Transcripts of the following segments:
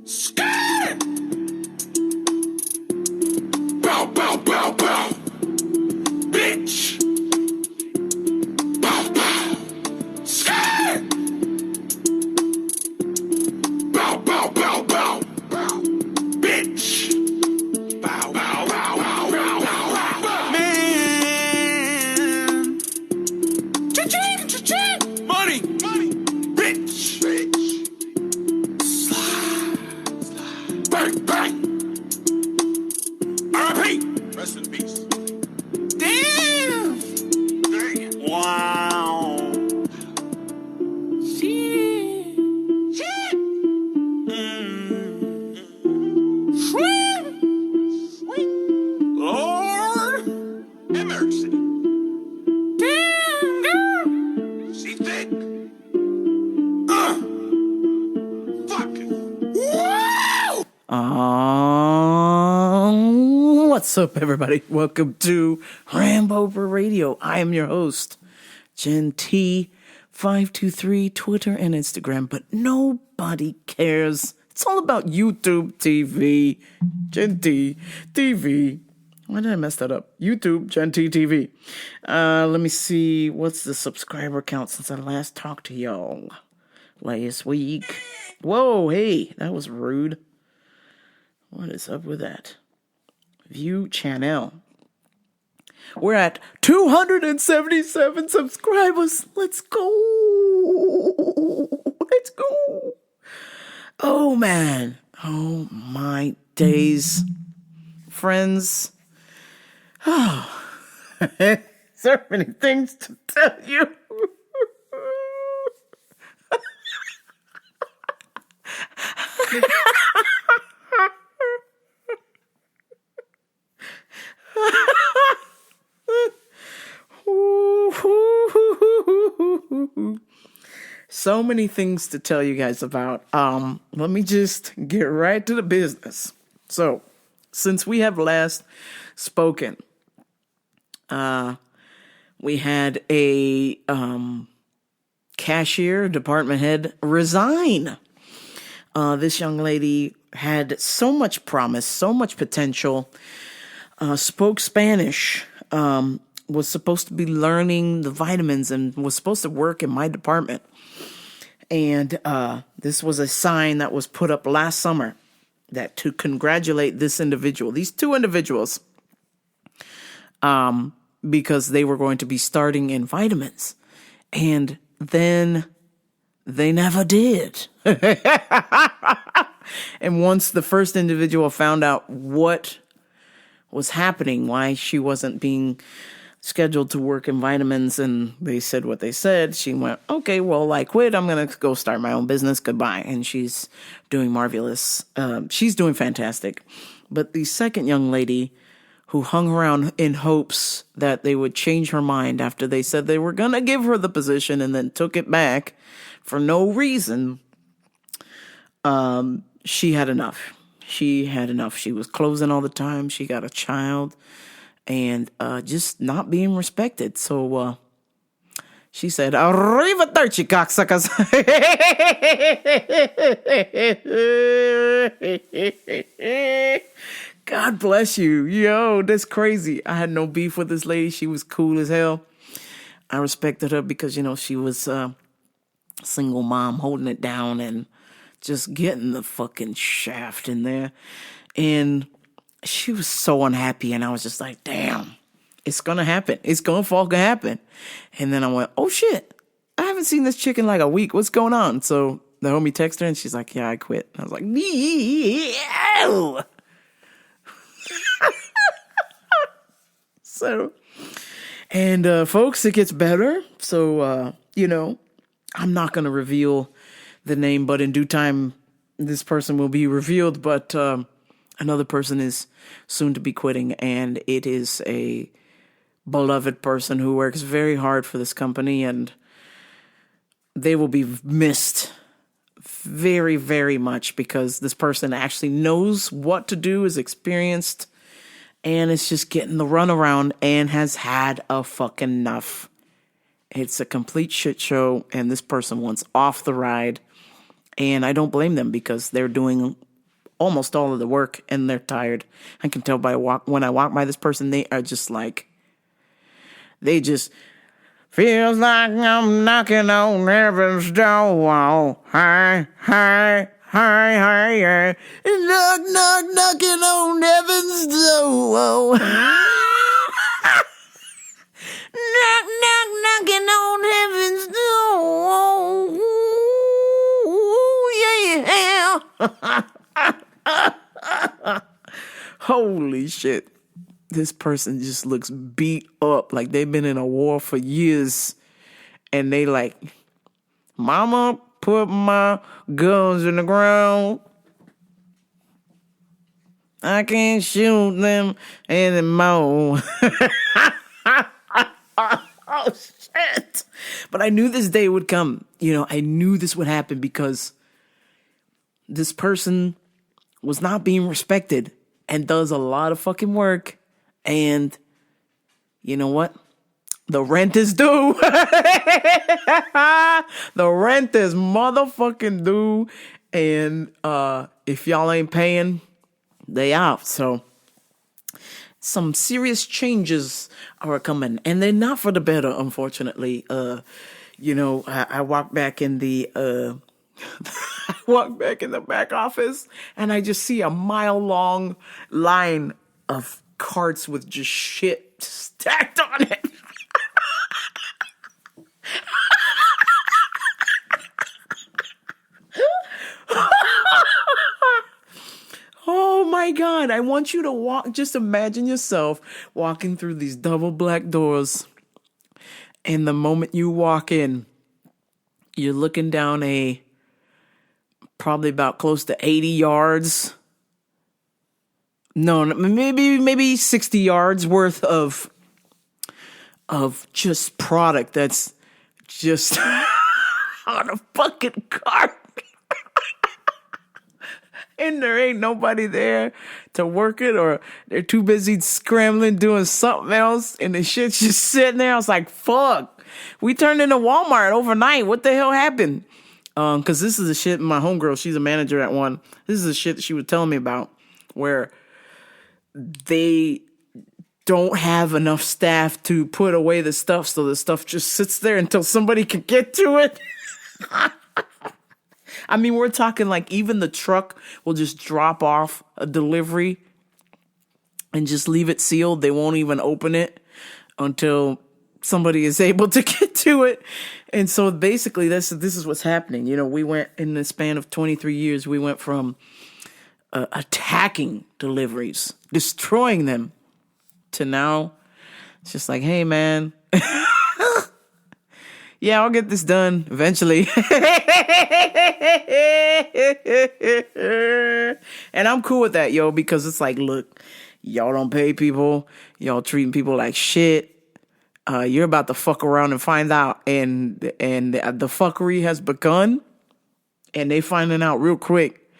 Scared! Bow, bow, bow, bow. Bitch! Bow, bow. Scared! Bow, bow, bow, bow. Bow. Bitch! Bow, bow, bow, bow, bow, bow, bow. Man! Cha-ching, cha-ching! Money! Money! Bitch! Bitch! Slide! Slide! Bang, bang! R.I.P. Rest in peace. Damn! Damn! Wow! Shit! Shit! Sweet! Sweet! Lord! Have mercy! Damn, girl! She thick! Fucking! Woo! What's up, everybody? Welcome to Rambo for Radio. I am your host, Gen T523, Twitter and Instagram, but nobody cares. It's all about YouTube TV. Gen T TV. Why did I mess that up? YouTube, Gen T TV. Let me see. What's the subscriber count since I last talked to y'all last week? Whoa, hey, that was rude. What is up with that? View channel. We're at 277 subscribers. Let's go. Let's go. Oh, man. Oh, my days. Friends. Oh. So many things to tell you. So many things to tell you guys about. Let me just get right to the business. So, since we have last spoken, we had a cashier, department head resign. This young lady had so much promise, so much potential, spoke Spanish, was supposed to be learning the vitamins and was supposed to work in my department. And this was a sign that was put up last summer that to congratulate this individual, these two individuals, because they were going to be starting in vitamins. And then they never did. And once the first individual found out what was happening, why she wasn't being scheduled to work in vitamins, and they said what they said, she went, okay, well, I quit. I'm going to go start my own business. Goodbye. And she's doing marvelous. She's doing fantastic. But the second young lady who hung around in hopes that they would change her mind after they said they were going to give her the position and then took it back for no reason, she had enough. She had enough. She was closing all the time. She got a child and just not being respected. So she said, "Arrivederci, cocksuckers." God bless you. Yo, that's crazy. I had no beef with this lady. She was cool as hell. I respected her because, you know, she was a single mom holding it down and just getting the fucking shaft in there. And she was so unhappy. And I was just like, damn, it's going to happen. It's going to fucking happen. And then I went, oh shit, I haven't seen this chick in like a week. What's going on? So the homie texted her and she's like, yeah, I quit. And I was like, no. So, and folks, it gets better. So, you know, I'm not going to reveal the name, but in due time, this person will be revealed. But another person is soon to be quitting, and it is a beloved person who works very hard for this company, and they will be missed very, very much because this person actually knows what to do, is experienced, and is just getting the runaround and has had a fucking enough. It's a complete shit show, and this person wants off the ride. And I don't blame them because they're doing almost all of the work and they're tired. I can tell when I walk by this person, they are just like, they just feels like I'm knocking on heaven's door. Hi, hi, hi, hi, yeah. Knock, knock, knocking on heaven's door. Knock, knock, knocking on heaven's door. Yeah. Holy shit. This person just looks beat up like they've been in a war for years. And they like, Mama, put my guns in the ground. I can't shoot them anymore. Oh, shit. But I knew this day would come. I knew this would happen because this person was not being respected and does a lot of fucking work. And you know what? The rent is due. The rent is motherfucking due. And if y'all ain't paying, they out. So some serious changes are coming. And they're not for the better, unfortunately. I walk back in the I walk back in the back office and I just see a mile-long line of carts with just shit stacked on it. Oh my God. I want you to just imagine yourself walking through these double black doors. And the moment you walk in, you're looking down probably about close to 80 yards. No, maybe 60 yards worth of just product that's just on a fucking cart. And there ain't nobody there to work it, or they're too busy scrambling doing something else, and the shit's just sitting there. I was like, fuck. We turned into Walmart overnight. What the hell happened? Because this is the shit my homegirl, she's a manager at one. This is the shit that she was telling me about, where they don't have enough staff to put away the stuff, so the stuff just sits there until somebody can get to it. I mean, we're talking like even the truck will just drop off a delivery and just leave it sealed. They won't even open it until somebody is able to get to it. And so basically this is what's happening. We went in the span of 23 years, we went from attacking deliveries, destroying them, to now it's just like, hey man, yeah, I'll get this done eventually. And I'm cool with that, yo, because it's like, look, y'all don't pay people, y'all treating people like shit. You're about to fuck around and find out, and the fuckery has begun, and they finding out real quick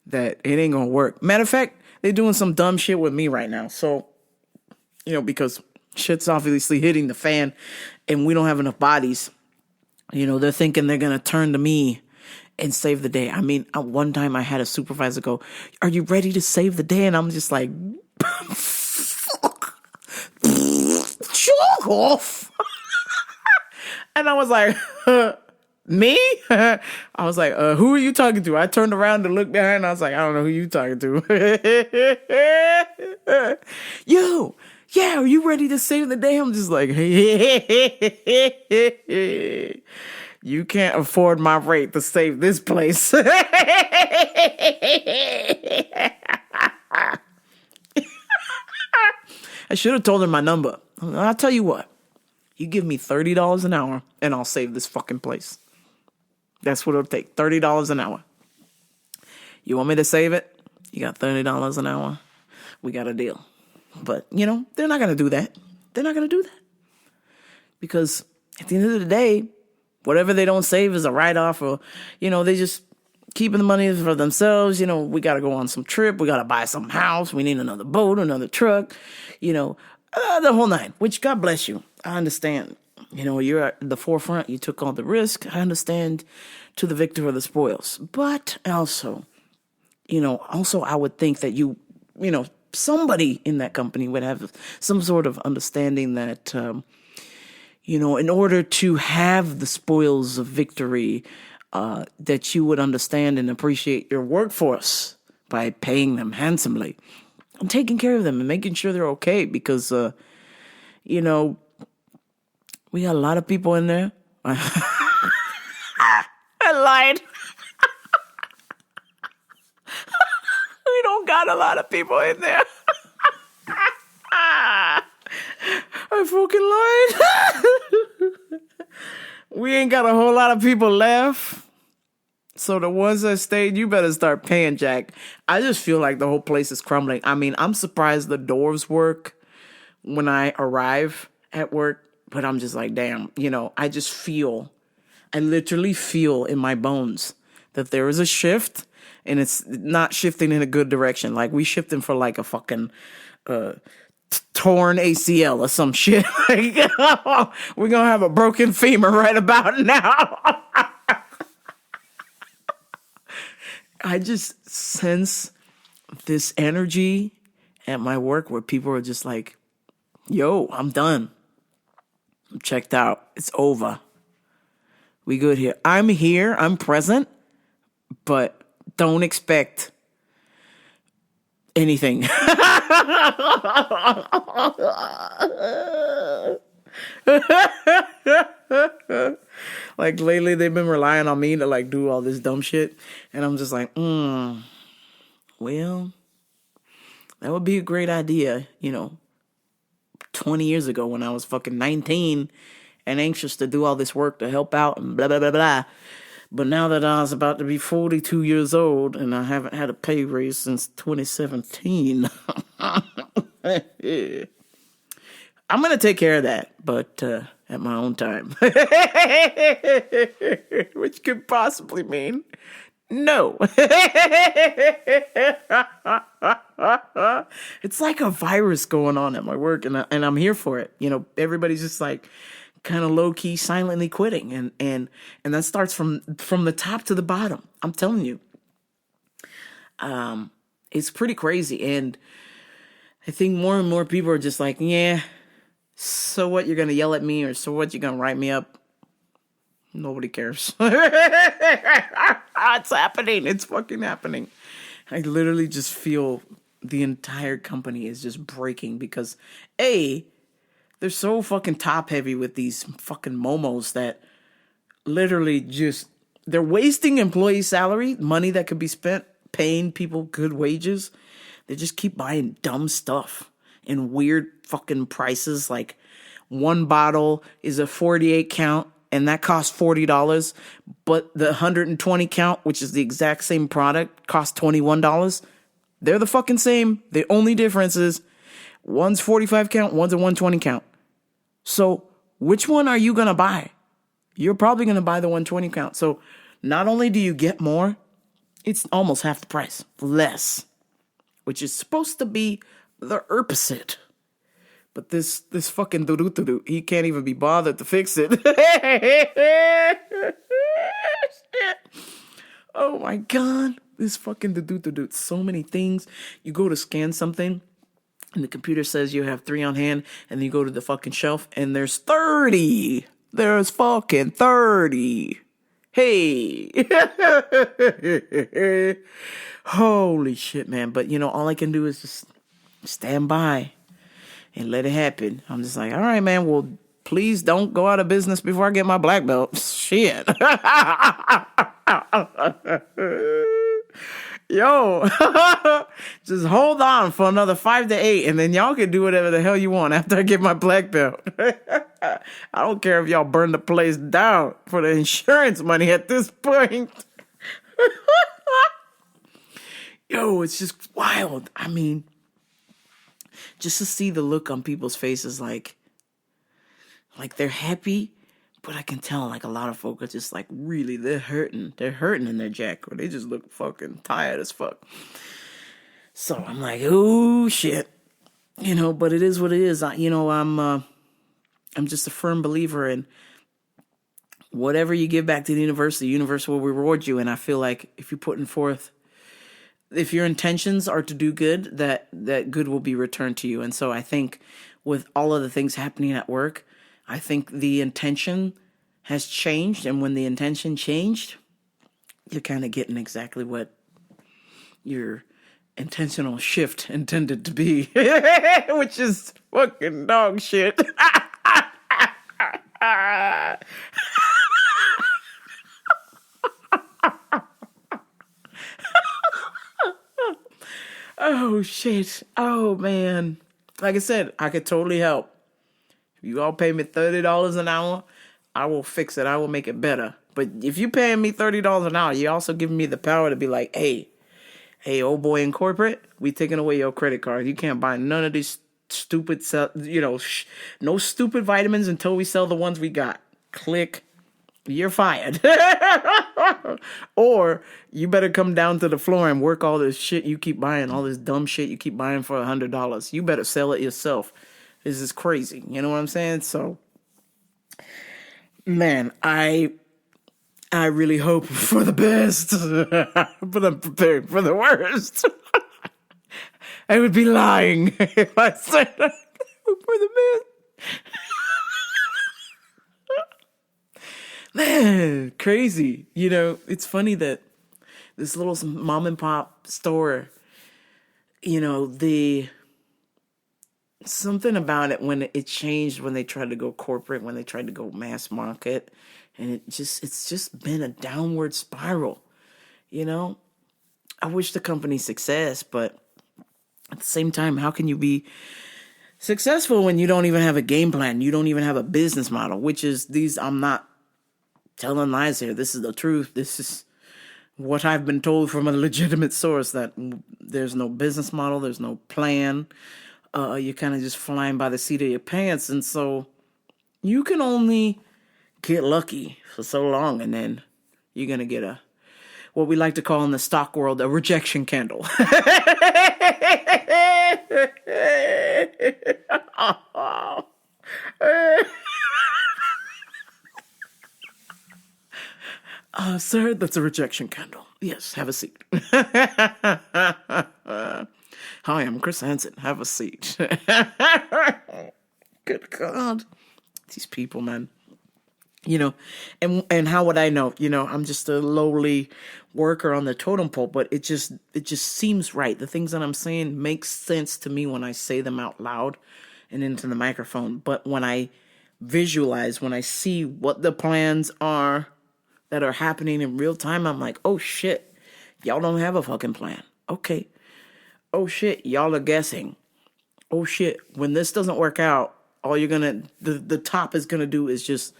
that it ain't gonna work. Matter of fact, they're doing some dumb shit with me right now. So, because shit's obviously hitting the fan, and we don't have enough bodies. They're thinking they're gonna turn to me and save the day. I mean, one time I had a supervisor go, "Are you ready to save the day?" And I'm just like, fuck. Chalk off. And I was like, me? I was like, who are you talking to? I turned around to look behind and I was like, I don't know who you talking to. Yo, yeah, are you ready to save the day? I'm just like, you can't afford my rate to save this place. I should have told her my number. I'll tell you what. You give me $30 an hour and I'll save this fucking place. That's what it'll take. $30 an hour. You want me to save it? You got $30 an hour. We got a deal. But, they're not going to do that. They're not going to do that. Because at the end of the day, whatever they don't save is a write-off, or, they just keeping the money for themselves. We got to go on some trip. We got to buy some house. We need another boat, another truck, the whole nine, which God bless you. I understand. You're at the forefront. You took all the risk. I understand, to the victor of the spoils. But also, Also I would think that somebody in that company would have some sort of understanding that, in order to have the spoils of victory, that you would understand and appreciate your workforce by paying them handsomely and taking care of them and making sure they're okay. Because, we got a lot of people in there. I lied. We don't got a lot of people in there. I fucking lied. We ain't got a whole lot of people left. So the ones that stayed, you better start paying, Jack. I just feel like the whole place is crumbling. I mean, I'm surprised the doors work when I arrive at work, but I'm just like, damn, I literally feel in my bones that there is a shift, and it's not shifting in a good direction. Like, we shifting for like a fucking torn ACL or some shit. Like, we're gonna have a broken femur right about now. I just sense this energy at my work where people are just like, yo, I'm done. I'm checked out. It's over. We good here. I'm here. I'm present. But don't expect anything. Like, lately they've been relying on me to like do all this dumb shit, and I'm just like, well, that would be a great idea, 20 years ago when I was fucking 19 and anxious to do all this work to help out and blah blah blah blah. But now that I was about to be 42 years old and I haven't had a pay raise since 2017, I'm going to take care of that, but at my own time. Which could possibly mean no. It's like a virus going on at my work, and I'm here for it. Everybody's just like kind of low key, silently quitting, and that starts from the top to the bottom. I'm telling you, it's pretty crazy, and I think more and more people are just like, yeah. So what, you're gonna yell at me, or so what, you're gonna write me up? Nobody cares. It's happening. It's fucking happening. I literally just feel the entire company is just breaking because they're so fucking top heavy with these fucking momos that literally just, they're wasting employee salary, money that could be spent paying people good wages. They just keep buying dumb stuff in weird fucking prices. Like, one bottle is a 48 count and that costs $40, but the 120 count, which is the exact same product, costs $21. They're the fucking same. The only difference is one's 45 count, one's a 120 count. So which one are you gonna buy? You're probably gonna buy the 120 count. So not only do you get more, it's almost half the price, less, which is supposed to be the opposite. But this fucking doo-doo-doo-doo, he can't even be bothered to fix it. Oh my God. This fucking doo-doo-doo-doo. So many things. You go to scan something, and the computer says you have 3 on hand, and then you go to the fucking shelf, and there's 30. There's fucking 30. Hey. Holy shit, man. But, all I can do is just stand by and let it happen. I'm just like, all right, man, well, please don't go out of business before I get my black belt. Shit. Yo, just hold on for another 5 to 8, and then y'all can do whatever the hell you want after I get my black belt. I don't care if y'all burn the place down for the insurance money at this point. Yo, it's just wild. I mean, just to see the look on people's faces, like they're happy, but I can tell like a lot of folk are just like, really, they're hurting in their jack, or they just look fucking tired as fuck. So I'm like, oh shit, but it is what it is. I'm just a firm believer in whatever you give back to the universe will reward you. And I feel like if you're putting forth if your intentions are to do good, that good will be returned to you. And so I think with all of the things happening at work, I think the intention has changed. And when the intention changed, you're kind of getting exactly what your intentional shift intended to be, which is fucking dog shit. Oh shit. Oh man. Like I said, I could totally help. If you all pay me $30 an hour, I will fix it. I will make it better. But if you paying me $30 an hour, you're also giving me the power to be like, hey, old boy in corporate, we taking away your credit card. You can't buy none of these stupid, no stupid vitamins until we sell the ones we got. Click. You're fired. Or you better come down to the floor and work all this shit you keep buying, all this dumb shit you keep buying for $100. You better sell it yourself. This is crazy. You know what I'm saying? So, man, I really hope for the best, but I'm prepared for the worst. I would be lying if I said I hope for the best. Man, crazy. You know, it's funny that this little mom and pop store, you know, something about it when it changed, when they tried to go corporate, when they tried to go mass market, and it's just been a downward spiral. You know, I wish the company success, but at the same time, how can you be successful when you don't even have a game plan? You don't even have a business model, which is I'm not telling lies here. This is the truth. This is what I've been told from a legitimate source, that there's no business model. There's no plan. You're kind of just flying by the seat of your pants. And so you can only get lucky for so long. And then you're going to get what we like to call in the stock world, a rejection candle. Sir, that's a rejection candle. Yes, have a seat. Hi, I'm Chris Hansen. Have a seat. Good God. These people, man. You know, and how would I know? You know, I'm just a lowly worker on the totem pole, but it just seems right. The things that I'm saying make sense to me when I say them out loud and into the microphone. But when I visualize, when I see what the plans are that are happening in real time, I'm like, oh shit, y'all don't have a fucking plan. Okay. Oh shit, y'all are guessing. Oh shit, when this doesn't work out, all you're gonna, the top is gonna do is just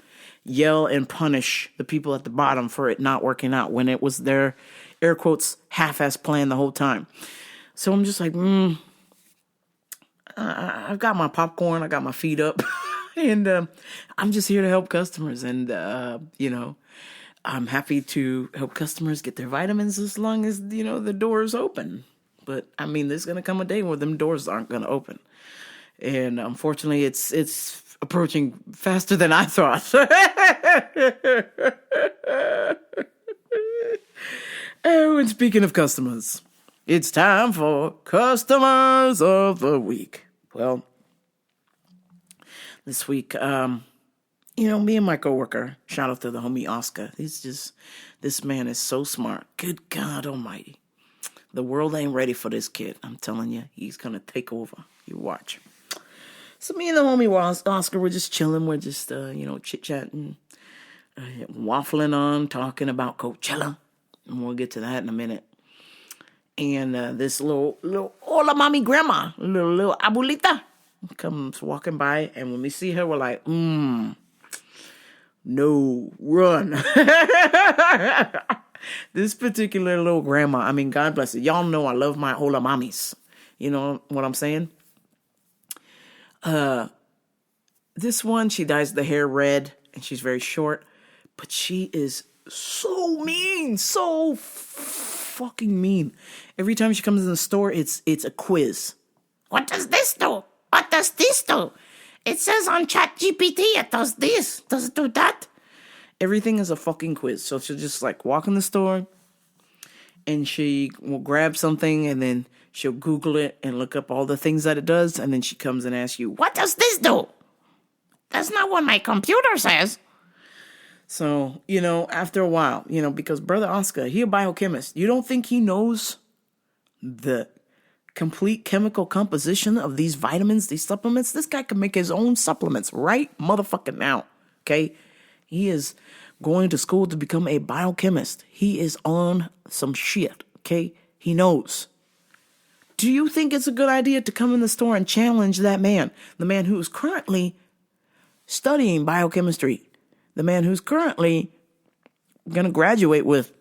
yell and punish the people at the bottom for it not working out when it was their, air quotes, half-ass plan the whole time. So I'm just like, I've got my popcorn, I got my feet up, and I'm just here to help customers. And, you know, I'm happy to help customers get their vitamins as long as, you know, the door is open. But, I mean, there's going to come a day where them doors aren't going to open. And unfortunately, it's approaching faster than I thought. Oh, and speaking of customers, it's time for Customers of the Week. Well, this week, you know, me and my coworker, shout out to the homie Oscar. This man is so smart. Good God almighty. The world ain't ready for this kid. I'm telling you, he's going to take over. You watch. So me and the homie Oscar, we're just chilling. We're just, you know, chit-chatting, waffling on, talking about Coachella. And we'll get to that in a minute. And this little hola mommy grandma, little abuelita comes walking by. And when we see her, we're like, no, run. This particular little grandma, I mean, God bless it. Y'all know I love my hola mommies. You know what I'm saying? This one, she dyes the hair red and she's very short, but she is so mean, so fucking mean. Every time she comes in the store, it's a quiz. What does this do? What does this do? It says on ChatGPT it does this. Does it do that? Everything is a fucking quiz. So she'll just like walk in the store and she will grab something and then she'll Google it and look up all the things that it does. And then she comes and asks you, what does this do? That's not what my computer says. So, after a while, because Brother Oscar, he a biochemist. You don't think he knows the complete chemical composition of these vitamins, these supplements? This guy can make his own supplements right motherfucking now, okay? He is going to school to become a biochemist. He is on some shit, okay? He knows. Do you think it's a good idea to come in the store and challenge that man? The man who is currently studying biochemistry. The man who's currently going to graduate with,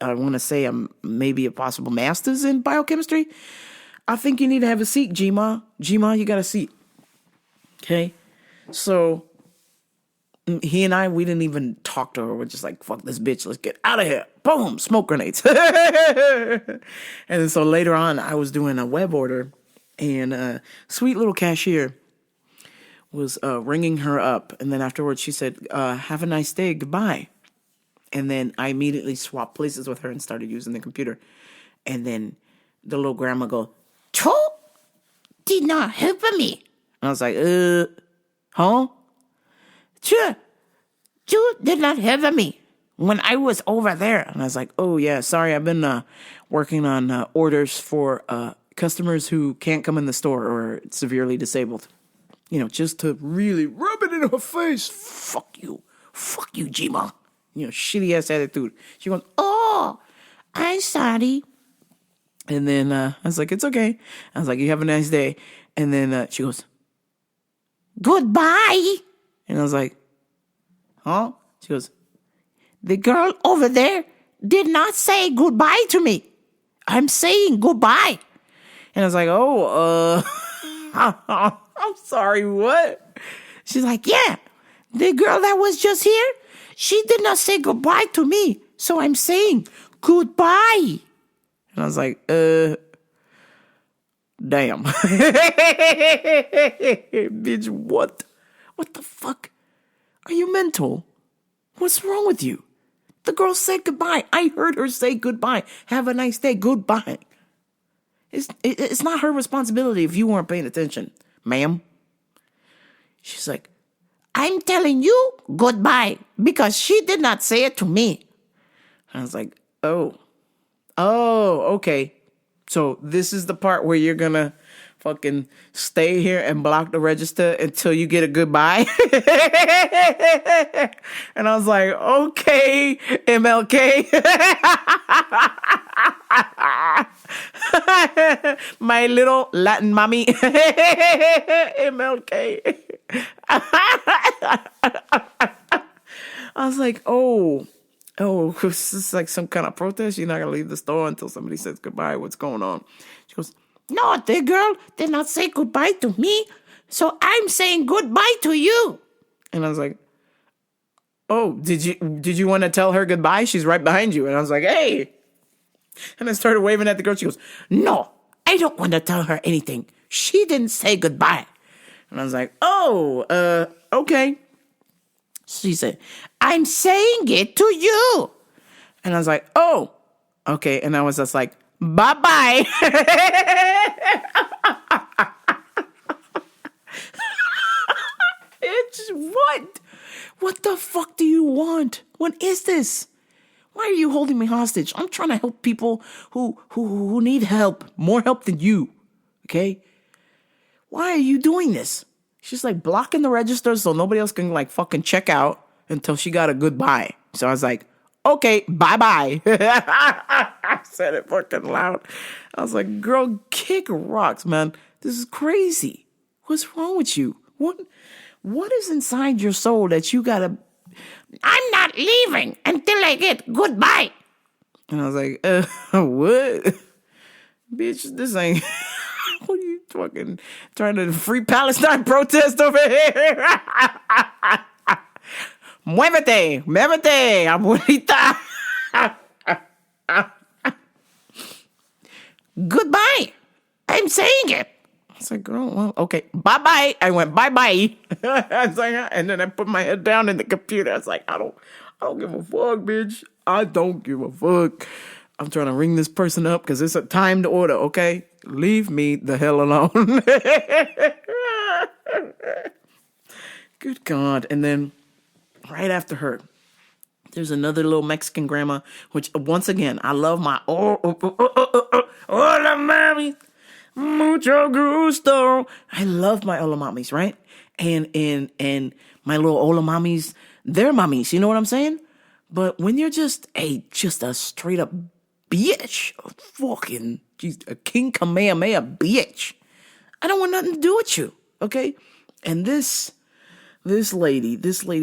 I want to say, maybe a possible master's in biochemistry. I think you need to have a seat, G-Ma. G-Ma, you got a seat. Okay? So, he and we didn't even talk to her. We're just like, fuck this bitch. Let's get out of here. Boom, smoke grenades. And then so later on, I was doing a web order, and a sweet little cashier was ringing her up. And then afterwards, she said, have a nice day. Goodbye. And then I immediately swapped places with her and started using the computer. And then the little grandma go, "Cho did not help me." And I was like, huh? Cho did not help me when I was over there. And I was like, oh, yeah, sorry. I've been working on orders for customers who can't come in the store or severely disabled. Just to really rub it in her face. Fuck you, G-Ma. Shitty ass attitude. She goes, "Oh, I'm sorry." And then I was like, "It's okay." I was like, "You have a nice day." And then she goes, "Goodbye." And I was like, "Huh?" She goes, "The girl over there did not say goodbye to me. I'm saying goodbye." And I was like, "Oh, I'm sorry, what?" She's like, "Yeah, the girl that was just here, she did not say goodbye to me, so I'm saying goodbye." And I was like, damn. Bitch, what? What the fuck? Are you mental? What's wrong with you? The girl said goodbye. I heard her say goodbye. Have a nice day. Goodbye. It's not her responsibility if you weren't paying attention, ma'am. She's like, "I'm telling you goodbye because she did not say it to me." I was like, oh, okay. So this is the part where you're gonna fucking stay here and block the register until you get a goodbye. And I was like, okay, MLK. My little Latin mommy. MLK. I was like, oh, this is like some kind of protest. You're not going to leave the store until somebody says goodbye. What's going on? She goes, "No, the girl did not say goodbye to me, so I'm saying goodbye to you." And I was like, oh, did you want to tell her goodbye? She's right behind you. And I was like, hey. And I started waving at the girl. She goes, "No, I don't want to tell her anything. She didn't say goodbye." And I was like, oh, okay. She said, "I'm saying it to you." And I was like, oh, okay. And I was just like, bye-bye. It's what? What the fuck do you want? What is this? Why are you holding me hostage? I'm trying to help people who need help. More help than you. Okay? Why are you doing this? She's like blocking the register so nobody else can like fucking check out until she got a goodbye. So I was like, okay, bye-bye. I said it fucking loud. I was like, girl, kick rocks, man. This is crazy. What's wrong with you? What is inside your soul that you gotta... "I'm not leaving until I get goodbye." And I was like, what? Bitch, this ain't... What are you fucking trying to free Palestine protest over here? Muévete, abuelita. Goodbye. I'm saying it. I was like, girl, well, okay, bye-bye. I went, bye-bye. I was like, and then I put my head down in the computer. I was like, I don't give a fuck, bitch. I don't give a fuck. I'm trying to ring this person up because it's a timed order, okay? Leave me the hell alone. Good God. And then right after her, there's another little Mexican grandma, which once again, I love my hola mami, mucho gusto. I love my hola mamis, right? And my little hola mamis, they're mamis, you know what I'm saying? But when you're just a straight up bitch, a King Kamehameha bitch, I don't want nothing to do with you, okay? And this lady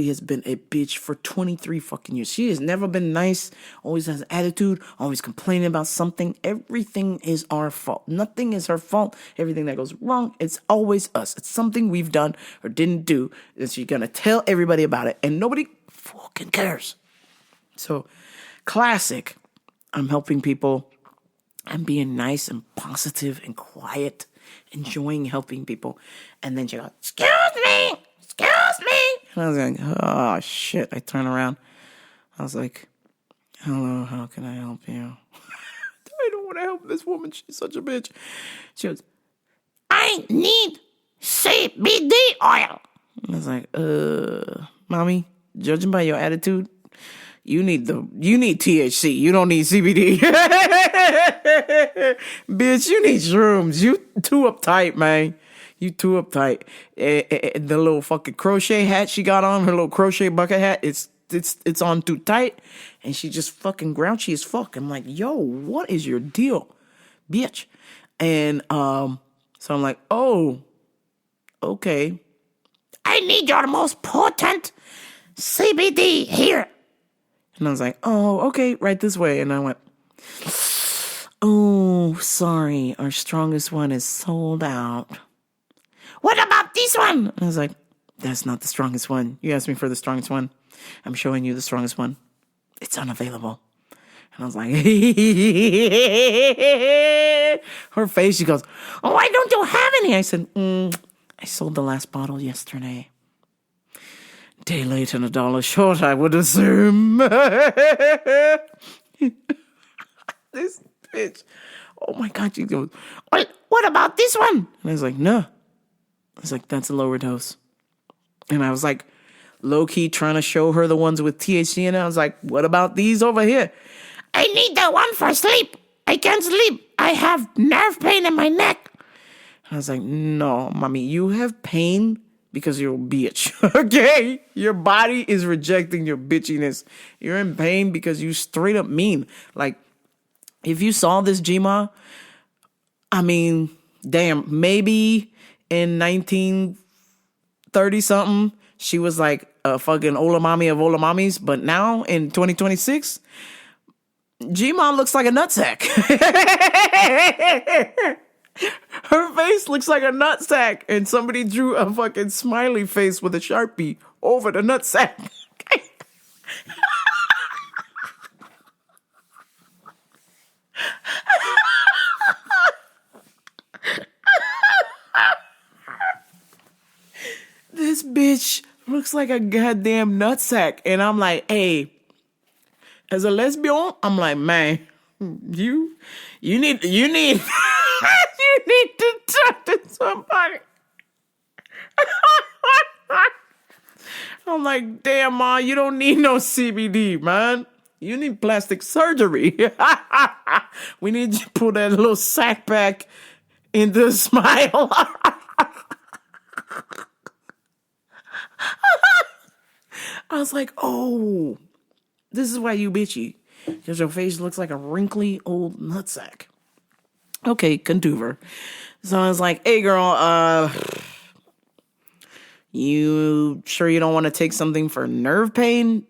has been a bitch for 23 fucking years. She has never been nice, always has attitude, always complaining about something. Everything is our fault. Nothing is her fault. Everything that goes wrong, it's always us. It's something we've done or didn't do. And she's gonna tell everybody about it, and nobody fucking cares. So, classic. I'm helping people. I'm being nice and positive and quiet, enjoying helping people. And then she goes, excuse me. And I was like, oh, shit. I turn around. I was like, hello, how can I help you? I don't want to help this woman. She's such a bitch. She goes, I need CBD oil. And I was like, mommy, judging by your attitude, you need THC. You don't need CBD. Bitch, you need shrooms. You too uptight, man. You too uptight. The little fucking crochet hat she got on, her little crochet bucket hat, it's on too tight. And she just fucking grouchy as fuck. I'm like, yo, what is your deal, bitch? And so I'm like, oh, okay. I need your most potent CBD here. And I was like, oh, okay, right this way. And I went, oh, sorry, our strongest one is sold out. What about this one? And I was like, that's not the strongest one. You asked me for the strongest one. I'm showing you the strongest one. It's unavailable. And I was like, her face, she goes, oh, why don't you have any? I said, I sold the last bottle yesterday. Day late and $1 short, I would assume. This bitch. Oh my God, she goes, what about this one? And I was like, no. I was like, that's a lower dose. And I was like, low-key trying to show her the ones with THC in it. I was like, what about these over here? I need that one for sleep. I can't sleep. I have nerve pain in my neck. And I was like, no, mommy, you have pain because you're a bitch, okay? Your body is rejecting your bitchiness. You're in pain because you straight up mean. Like, if you saw this Gma, I mean, damn, maybe in 1930-something, she was like a fucking Ola mommy of Ola mommies. But now, in 2026, Gma looks like a nutsack. Her face looks like a nutsack, and somebody drew a fucking smiley face with a Sharpie over the nutsack. This bitch looks like a goddamn nutsack, and I'm like, hey, as a lesbian, I'm like, man, you need you need to talk to somebody. I'm like, damn, ma, you don't need no CBD, man. You need plastic surgery. We need you to pull that little sack back into a smile. I was like, oh, this is why you bitchy. Because your face looks like a wrinkly old nutsack. Okay, Contuver. So I was like, hey, girl, you sure you don't want to take something for nerve pain?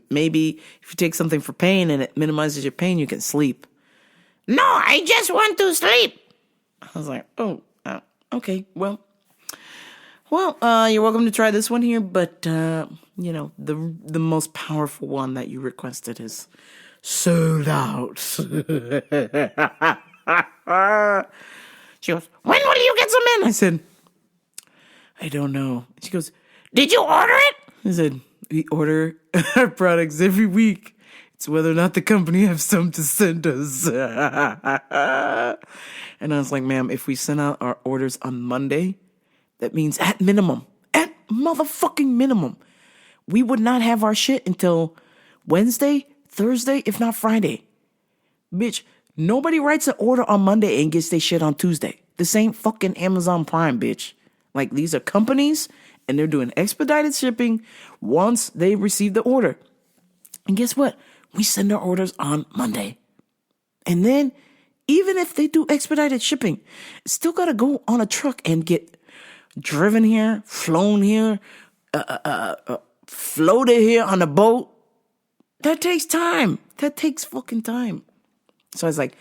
Maybe if you take something for pain and it minimizes your pain, you can sleep. No, I just want to sleep. I was like, oh, okay, well, you're welcome to try this one here, but, you know, the most powerful one that you requested is sold out. She goes, when will you get some in? I said, I don't know. She goes, did you order it? I said, we order our products every week. It's whether or not the company has some to send us. And I was like, ma'am, if we send out our orders on Monday, that means at motherfucking minimum, we would not have our shit until Wednesday, Thursday, if not Friday. Bitch, nobody writes an order on Monday and gets their shit on Tuesday. This ain't fucking Amazon Prime, bitch. Like, these are companies, and they're doing expedited shipping once they receive the order. And guess what? We send our orders on Monday. And then, even if they do expedited shipping, it's still got to go on a truck and get driven here, flown here, floated here on a boat. That takes time. That takes fucking time. So I was like,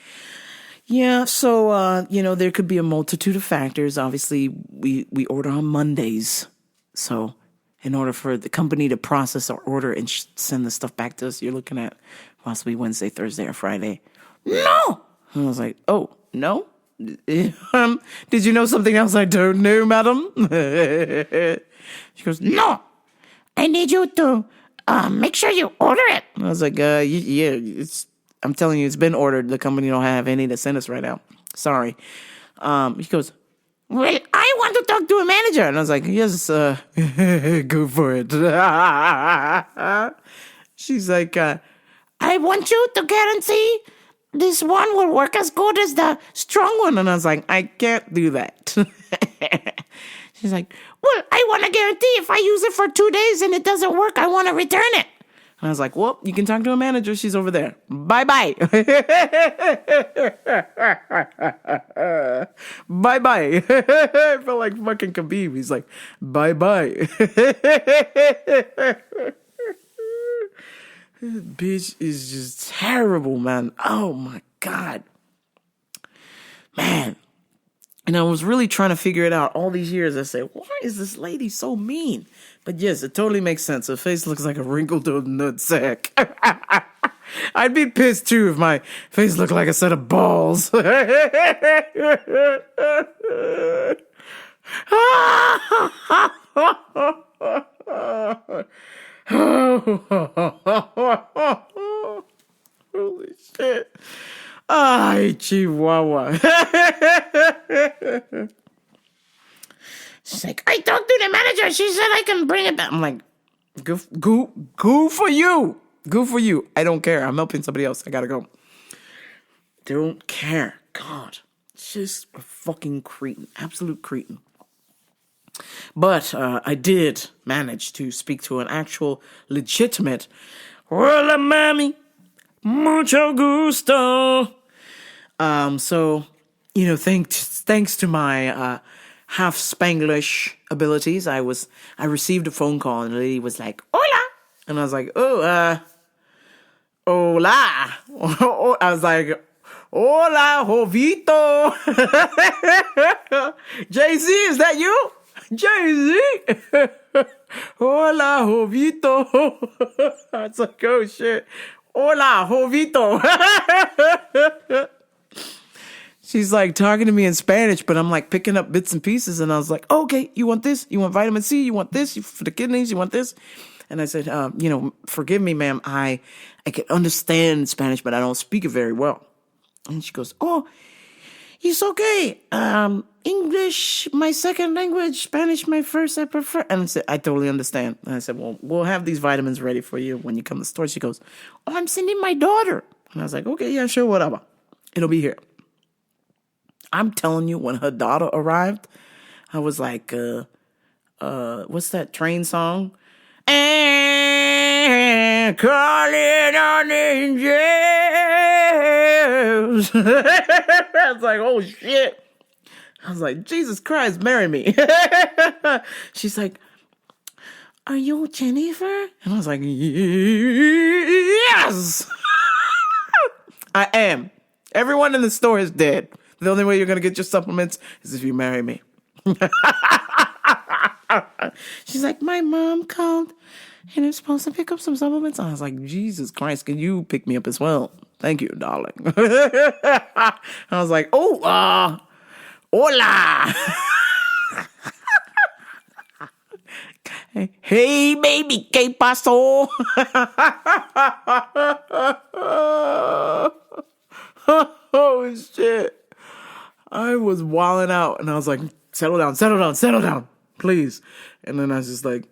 yeah, so, there could be a multitude of factors. Obviously, we order on Mondays. So in order for the company to process our order and send the stuff back to us, you're looking at possibly Wednesday, Thursday, or Friday. No! And I was like, oh, no? Did you know something else I don't know, madam? She goes, no! I need you to make sure you order it. And I was like, yeah, I'm telling you, it's been ordered. The company don't have any to send us right now. Sorry. He goes, well, I want to talk to a manager. And I was like, yes, go for it. She's like, I want you to guarantee this one will work as good as the strong one. And I was like, I can't do that. She's like, well, I want to guarantee if I use it for 2 days and it doesn't work, I want to return it. And I was like, well, you can talk to a manager. She's over there. Bye-bye. Bye-bye. I felt like fucking Khabib. He's like, bye-bye. This bitch is just terrible, man. Oh, my God. Man. And I was really trying to figure it out all these years. I said, why is this lady so mean? But yes, it totally makes sense. Her face looks like a wrinkled up nutsack. I'd be pissed too if my face looked like a set of balls. Holy shit. Ay, Chihuahua. She's like, I talked to the manager. She said I can bring it back. I'm like, go for you. Go for you. I don't care. I'm helping somebody else. I gotta go. Don't care. God. Just a fucking cretin. Absolute cretin. But I did manage to speak to an actual legitimate, hola mami, mucho gusto. So, thanks to my half Spanglish abilities, I received a phone call and the lady was like, hola. And I was like, hola. I was like, hola, Jovito. Jay-Z, is that you? Jay-Z. Hola, Jovito. I was like, oh shit. Hola, Jovito. She's like talking to me in Spanish, but I'm like picking up bits and pieces. And I was like, oh, okay, you want this? You want vitamin C? You want this? For the kidneys? You want this? And I said, forgive me, ma'am. I can understand Spanish, but I don't speak it very well. And she goes, oh, it's okay. English, my second language, Spanish, my first, I prefer. And I said, I totally understand. And I said, well, we'll have these vitamins ready for you when you come to the store. She goes, oh, I'm sending my daughter. And I was like, okay, yeah, sure, whatever. It'll be here. I'm telling you, when her daughter arrived, I was like, what's that train song? And calling on angels. I was like, oh shit. I was like, Jesus Christ, marry me. She's like, are you Jennifer? And I was like, yes. I am. Everyone in the store is dead. The only way you're going to get your supplements is if you marry me. She's like, my mom called and I'm supposed to pick up some supplements. I was like, Jesus Christ, can you pick me up as well? Thank you, darling. I was like, oh, hola. Hey, baby, ¿qué pasó? Oh, shit. I was wilding out, and I was like, settle down, please. And then I was just like,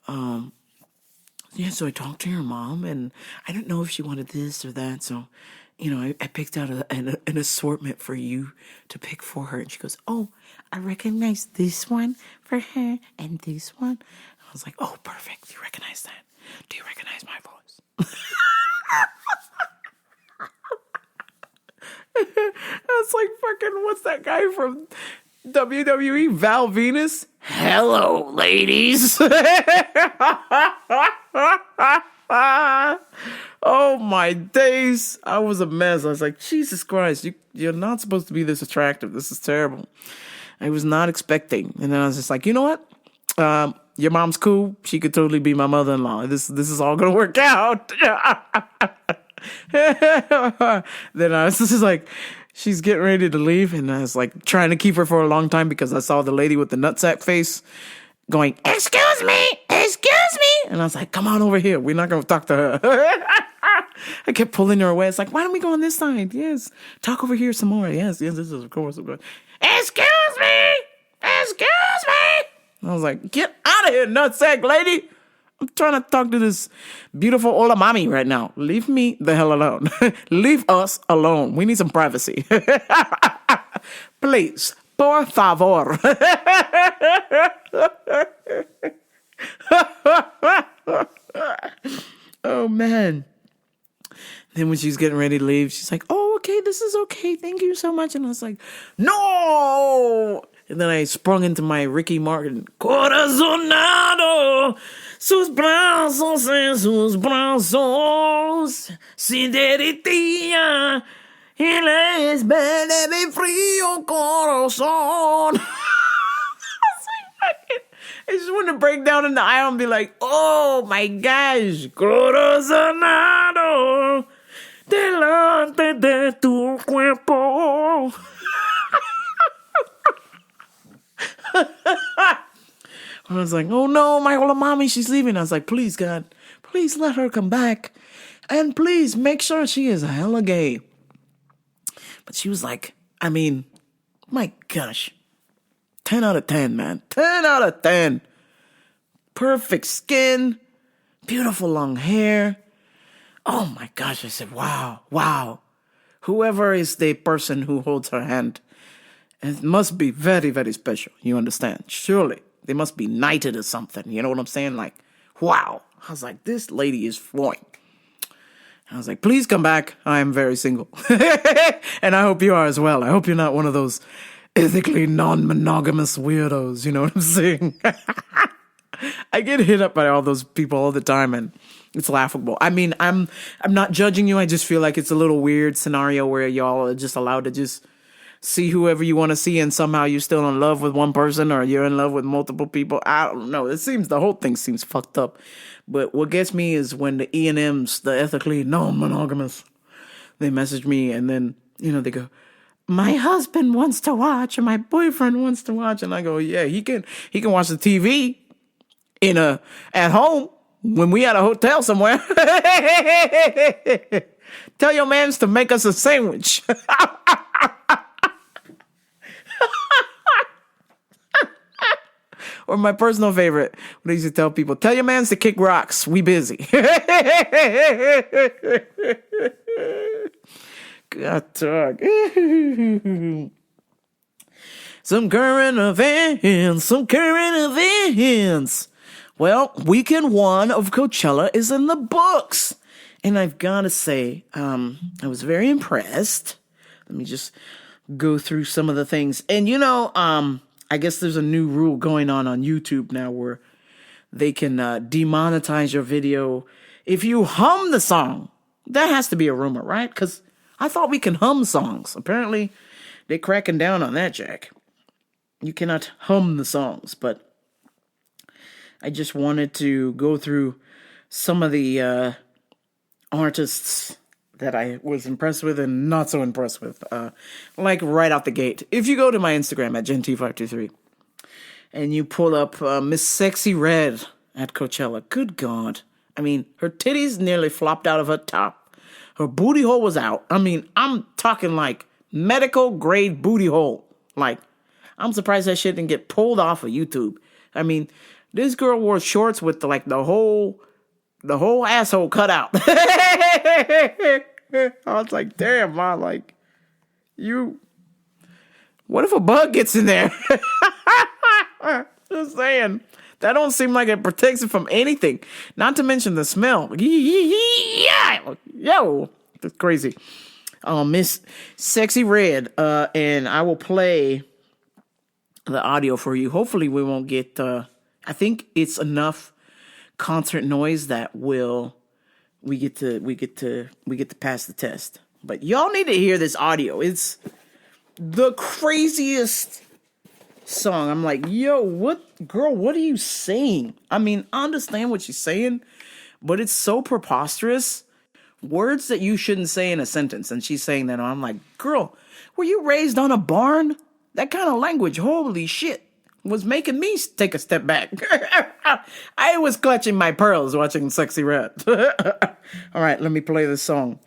yeah, so I talked to your mom, and I don't know if she wanted this or that, so, I picked out an assortment for you to pick for her. And she goes, oh, I recognize this one for her, and this one. I was like, oh, perfect, you recognize that. Do you recognize my voice? That's like fucking, what's that guy from WWE, Val Venus? Hello, ladies. Oh my days. I was a mess. I was like, Jesus Christ, you're not supposed to be this attractive. This is terrible. I was not expecting. And then I was just like, you know what? Your mom's cool. She could totally be my mother-in-law. This is all gonna work out. Then I was just like, she's getting ready to leave, and I was like trying to keep her for a long time because I saw the lady with the nutsack face going, excuse me, and I was like, come on over here, we're not gonna talk to her. I kept pulling her away. It's like, why don't we go on this side? Yes, talk over here some more. Yes, this is, of course, I'm going, excuse me. I was like, get out of here, nutsack lady. I'm trying to talk to this beautiful ola mommy right now. Leave me the hell alone. Leave us alone. We need some privacy. Please. Por favor. Oh, man. Then when she's getting ready to leave, she's like, oh, okay, this is okay. Thank you so much. And I was like, no. And then I sprung into my Ricky Martin. Corazonado, sus brazos en sus brazos, se derretía, y les de mi frío corazón. I just want to break down in the aisle and be like, oh my gosh, corazonado, delante de tu cuerpo. I was like, oh no, my old mommy, she's leaving. I was like, please, God, please let her come back. And please make sure she is hella gay. But she was like, I mean, my gosh. 10 out of 10, man. 10 out of 10. Perfect skin. Beautiful long hair. Oh my gosh. I said, wow. Whoever is the person who holds her hand, it must be very, very special. You understand? Surely. They must be knighted or something. You know what I'm saying? Like, wow. I was like, this lady is flowing. I was like, please come back. I am very single. And I hope you are as well. I hope you're not one of those ethically non-monogamous weirdos. You know what I'm saying? I get hit up by all those people all the time, and it's laughable. I mean, I'm not judging you. I just feel like it's a little weird scenario where y'all are just allowed to just see whoever you want to see, and somehow you're still in love with one person, or you're in love with multiple people. I don't know. The whole thing seems fucked up. But what gets me is when the E&Ms, the ethically non-monogamous, they message me, and then, they go, my husband wants to watch, or my boyfriend wants to watch. And I go, yeah, he can watch the TV at home when we at a hotel somewhere. Tell your mans to make us a sandwich. Or my personal favorite, what I used to tell people, tell your mans to kick rocks. We busy. God, talk. Some current events. Well, weekend 1 of Coachella is in the books. And I've got to say, I was very impressed. Let me just go through some of the things. And, I guess there's a new rule going on YouTube now where they can demonetize your video if you hum the song. That has to be a rumor, right? Because I thought we can hum songs. Apparently, they're cracking down on that, Jack. You cannot hum the songs, but I just wanted to go through some of the artists that I was impressed with and not so impressed with, like right out the gate. If you go to my Instagram at gent523, and you pull up Miss Sexy Red at Coachella. Good God. I mean, her titties nearly flopped out of her top. Her booty hole was out. I mean, I'm talking like medical grade booty hole. Like, I'm surprised that shit didn't get pulled off of YouTube. I mean, this girl wore shorts with the whole asshole cut out. I was like, damn, Mom, like, what if a bug gets in there? Just saying. That don't seem like it protects it from anything. Not to mention the smell. Yeah. Yo, that's crazy. Miss Sexy Red. And I will play the audio for you. Hopefully we won't get, I think it's enough concert noise that we get to pass the test. But y'all need to hear this audio. It's the craziest song. I'm like, yo, what are you saying? I mean, I understand what she's saying, but it's so preposterous. Words that you shouldn't say in a sentence, and she's saying that. I'm like, girl, were you raised on a barn? That kind of language, holy shit, was making me take a step back. I was clutching my pearls watching Sexy Red. All right, let me play this song.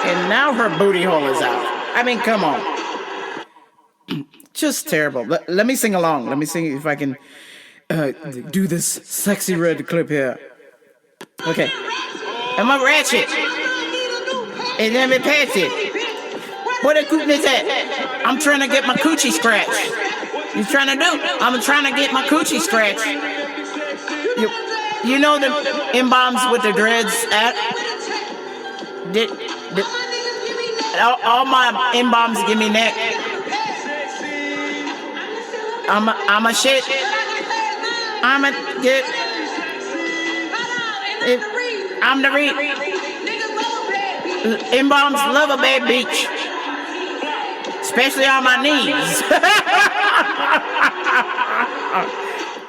And now her booty hole is out. I mean, come on. Just terrible. Let me sing along. Let me sing if I can do this Sexy Red clip here. Okay. Am I ratchet? And then me patch it. What a goodness that? I'm trying to get my coochie scratched. You trying to do? I'm trying to get my coochie scratched. You know the M-bombs with the dreads at? All my M-bombs give me neck. I'm a shit. I'm a get. I'm the read. M-bombs love a bad beach. Especially on my knees.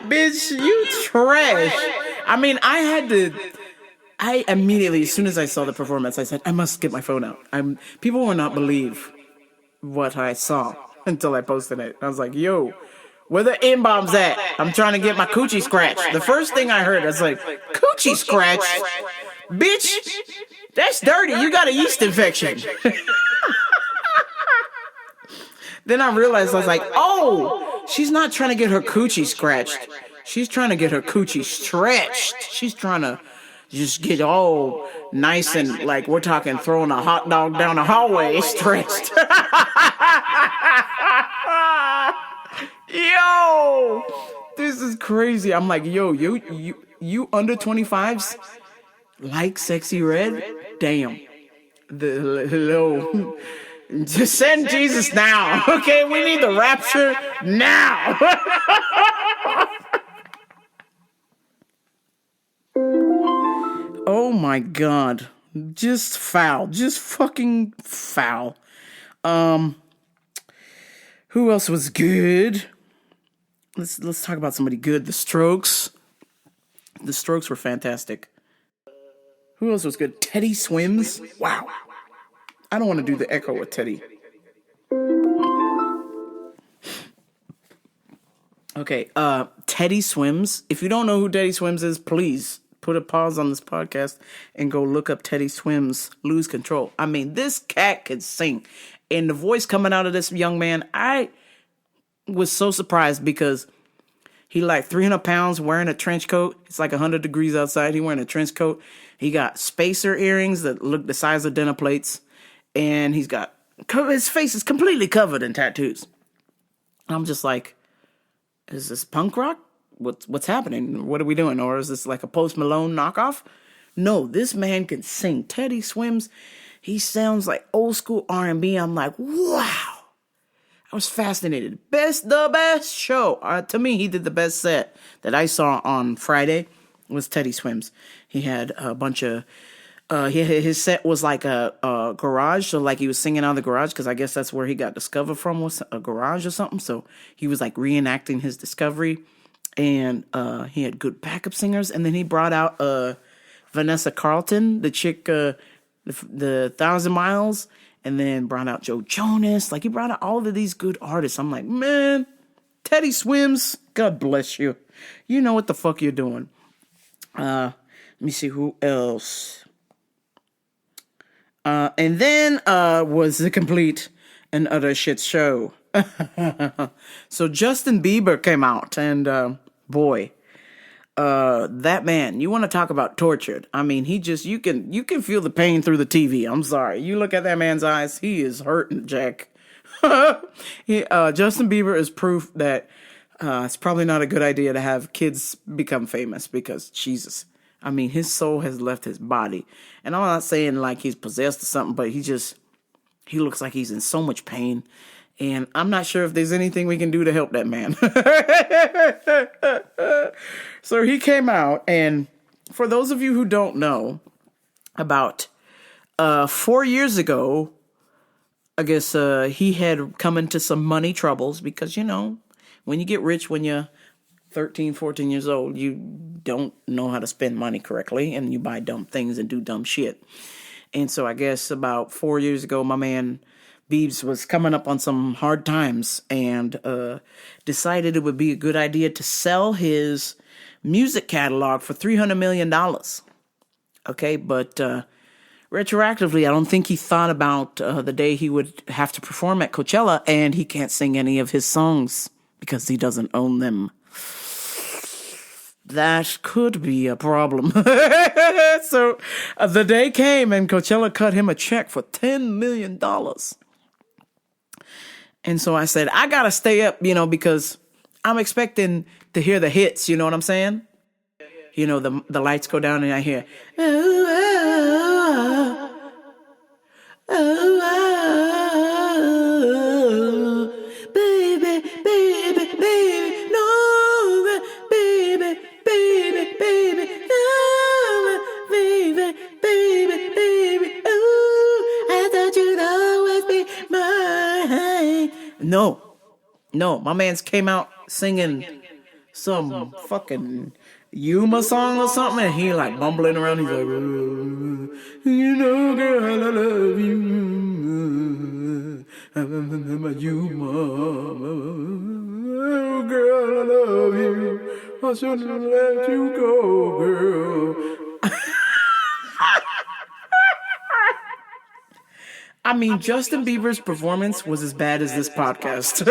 Bitch, you trash. I mean, I immediately, as soon as I saw the performance, I said, I must get my phone out. People will not believe what I saw until I posted it. I was like, yo, where the M-bombs at? I'm trying to get my coochie scratched. The first thing I heard, I was like, coochie scratched? Bitch, that's dirty. You got a yeast infection. Then I realized, I was like, oh, she's not trying to get her coochie scratched. She's trying to get her coochie stretched. She's trying to just get all nice and, like, we're talking throwing a hot dog down the hallway stretched. Yo, this is crazy. I'm like, yo, you under 25s like Sexy Red? Damn. Hello. Just send Jesus now. Okay, we need the rapture now. Oh my God. Just foul. Just fucking foul. Who else was good? Let's talk about somebody good. The Strokes. The Strokes were fantastic. Who else was good? Teddy Swims. Wow. I don't want to do the echo with Teddy. Okay, Teddy Swims. If you don't know who Teddy Swims is, please put a pause on this podcast and go look up Teddy Swims, Lose Control. I mean, this cat could sing. And the voice coming out of this young man, I was so surprised because he like 300 pounds wearing a trench coat. It's like 100 degrees outside. He wearing a trench coat. He got spacer earrings that look the size of dinner plates. And his face is completely covered in tattoos. I'm just like, is this punk rock? What's happening? What are we doing? Or is this like a Post Malone knockoff? No, this man can sing. Teddy Swims, He sounds like old school R&B. I'm like, wow. I was fascinated. The best show. To me, he did the best set that I saw on Friday was Teddy Swims. He had a bunch of, his set was like a garage. So like he was singing out of the garage because I guess that's where he got discovered from, was a garage or something. So he was like reenacting his discovery, and he had good backup singers. And then he brought out Vanessa Carlton, the chick, the 1,000 Miles, and then brought out Joe Jonas. Like, he brought out all of these good artists. I'm like, man, Teddy Swims, God bless you. You know what the fuck you're doing. Let me see who else. And then was the complete and utter shit show. So Justin Bieber came out, and boy, that man, you want to talk about tortured. I mean, you can feel the pain through the TV. I'm sorry. You look at that man's eyes, he is hurting, Jack. Justin Bieber is proof that it's probably not a good idea to have kids become famous, because Jesus, I mean, his soul has left his body. And I'm not saying like he's possessed or something, but he looks like he's in so much pain. And I'm not sure if there's anything we can do to help that man. So he came out, and for those of you who don't know, about 4 years ago, I guess he had come into some money troubles because, when you get rich when you're 13, 14 years old, you don't know how to spend money correctly, and you buy dumb things and do dumb shit. And so I guess about 4 years ago, my man Biebs was coming up on some hard times, and decided it would be a good idea to sell his music catalog for $300 million. Okay, but retroactively, I don't think he thought about the day he would have to perform at Coachella, and he can't sing any of his songs because he doesn't own them. That could be a problem. So the day came, and Coachella cut him a check for $10 million. And so I said, I got to stay up, because I'm expecting to hear the hits. You know what I'm saying? The lights go down and I hear, oh, oh, oh, oh, baby, baby, baby, no, baby, baby, baby, no, baby, baby, baby, oh, I thought you'd always be mine. No, my man's came out singing some fucking Yuma song or something, and he like bumbling around. He's like, oh, girl, I love you. My Yuma. Oh, girl, I love you. I shouldn't let you go, girl. I mean, Justin Bieber's performance was as bad as this podcast.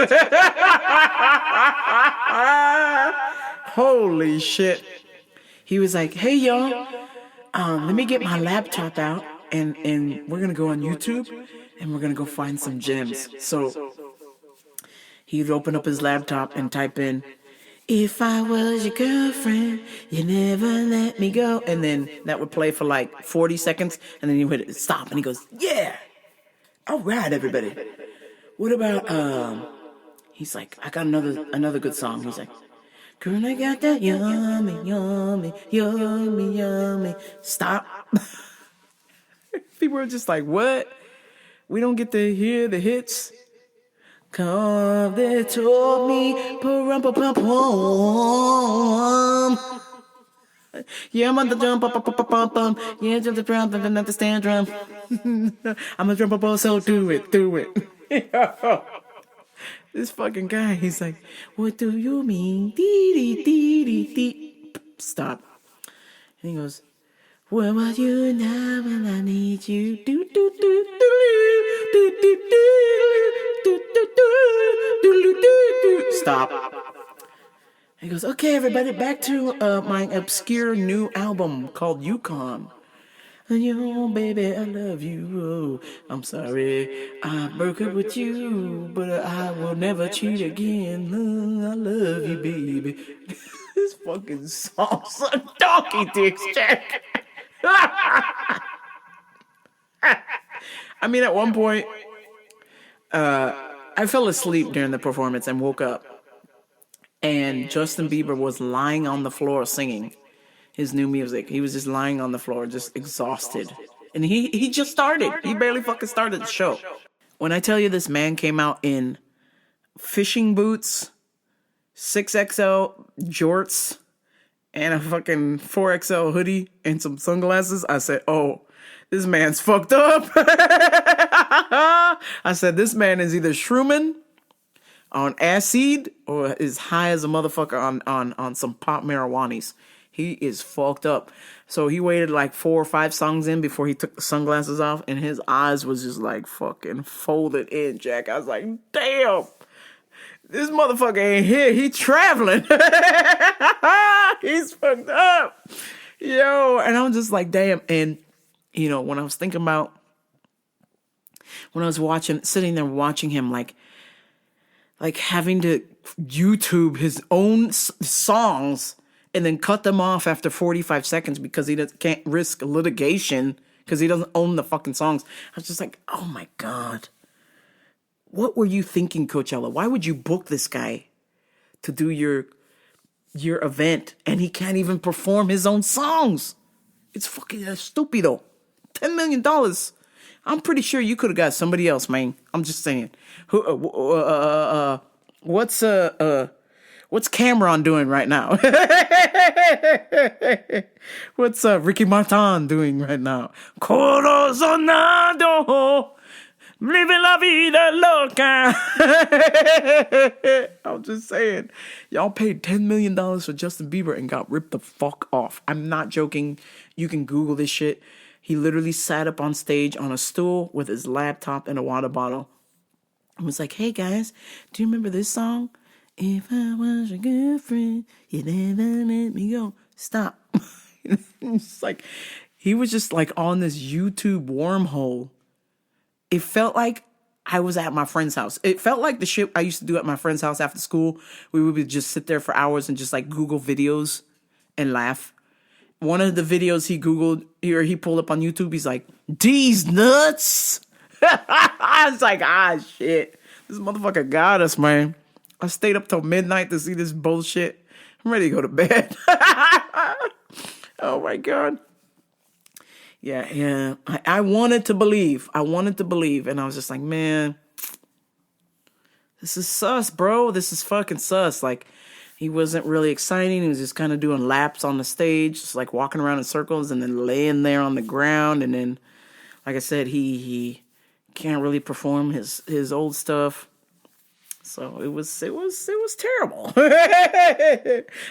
Holy shit. He was like, hey, y'all, let me get my laptop out, and we're going to go on YouTube, and we're going to go find some gems. So he'd open up his laptop and type in, if I was your girlfriend, you never let me go. And then that would play for like 40 seconds, and then he would stop, and he goes, yeah. All right, everybody. What about, he's like, I got another good song. He's like, girl, I got that yummy, yummy, yummy, yummy. Stop. People are just like, what? We don't get to hear the hits? Come, they told me, pum-pum-pum-pum. Yeah, I'm on the drum, pum-pum-pum-pum. Yeah, jump the drum, but not the stand drum. I'm a drum ball, so do it. This fucking guy, he's like, what do you mean? Dee. Stop. And he goes, where are you now when I need you? Stop. He goes, okay, everybody, back to my obscure new album called Yukon. Yo, baby, I love you. Oh, I'm sorry I broke up with you, but I will never cheat again. I love you, baby. This fucking song's a donkey dicks, Jack. I mean, at one point, I fell asleep during the performance and woke up, and Justin Bieber was lying on the floor singing his new music. He was just lying on the floor, just exhausted. And he just started. He barely fucking started the show. When I tell you this man came out in fishing boots, 6XL jorts, and a fucking 4XL hoodie and some sunglasses, I said, oh, this man's fucked up. I said, this man is either shrooming on acid or is high as a motherfucker on some pop marijuanas. He is fucked up. So he waited like 4 or 5 songs in before he took the sunglasses off, and his eyes was just like fucking folded in, Jack. I was like, damn, this motherfucker ain't here. He traveling. He's fucked up. Yo, and I'm just like, damn. And, you know, when I was thinking about, when I was sitting there watching him, like having to YouTube his own songs and then cut them off after 45 seconds because he can't risk litigation because he doesn't own the fucking songs. I was just like, oh my God. What were you thinking, Coachella? Why would you book this guy to do your event and he can't even perform his own songs? It's fucking stupido. $10 million. I'm pretty sure you could have got somebody else, man. I'm just saying. What's Cameron doing right now? What's Ricky Martin doing right now? Corazonado, living la vida loca. I'm just saying. Y'all paid $10 million for Justin Bieber and got ripped the fuck off. I'm not joking. You can Google this shit. He literally sat up on stage on a stool with his laptop and a water bottle and was like, hey guys, do you remember this song? If I was your girlfriend, you never let me go. Stop. It's like, he was just like on this YouTube wormhole. It felt like I was at my friend's house. It felt like the shit I used to do at my friend's house after school. We would just sit there for hours and just like Google videos and laugh. One of the videos he Googled, or he pulled up on YouTube, he's like, D's nuts. I was like, shit. This motherfucker got us, man. I stayed up till midnight to see this bullshit. I'm ready to go to bed. Oh my God. Yeah. I wanted to believe. And I was just like, man, this is sus, bro. This is fucking sus. Like, he wasn't really exciting. He was just kind of doing laps on the stage, just like walking around in circles and then laying there on the ground. And then, like I said, he can't really perform his old stuff. So it was terrible.